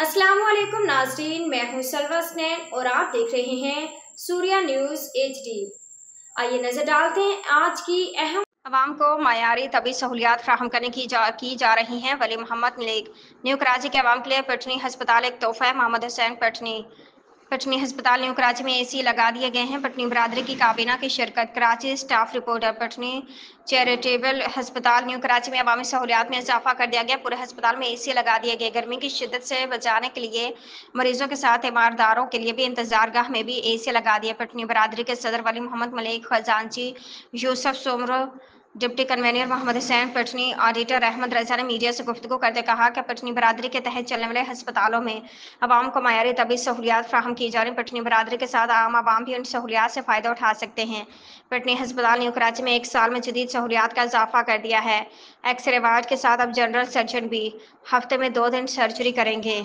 अस्सलामुअलैकुम नाज़रीन, मैं हूं सलवा स्नैन और आप देख रहे हैं सूर्या न्यूज़ HD। आइए नजर डालते हैं आज की अहम। अवाम को मायारी तबी सहूलियात फ्राहम करने की जा रही हैं। वली मोहम्मद मलिक। न्यू कराची के अवाम के लिए पटनी हस्पताल एक तोहफा है। मोहम्मद हुसैन। पटनी हस्पताल न्यू कराची में AC लगा दिए गए हैं। पटनी बरादरी की काबीना की शिरकत। Karachi staff reporter. Patni charitable हस्पताल न्यू कराची में अवामी सहूलियात में इजाफा कर दिया गया। पूरे हस्पताल में AC लगा दिए गए। गर्मी की शिद्दत से बचाने के लिए मरीजों के साथ ईमारदारों के लिए भी इंतजारगाह में भी AC लगा दिए। पटनी बरादरी के सदर वली मोहम्मद मलिक, खजांची Yusuf Soomro, deputy convener Mohammad Hussain, Patni auditor Ahmed Raza ने मीडिया से गुफ्तगू करते कहा कि पटनी बरादरी के तहत चलने वाले हस्पतालों में अवाम को मायारी तबी सहूलियात फ्राहम की जा रही। पटनी बरादरी के साथ आम आवाम भी उन सहूलियात से फ़ायदा उठा सकते हैं। पटनी हस्पताल न्यू कराची में 1 साल में जदीद सहूलियात का इजाफा कर दिया है। एक्सरे वार्ड के साथ अब जनरल सर्जन भी हफ्ते में 2 दिन सर्जरी करेंगे।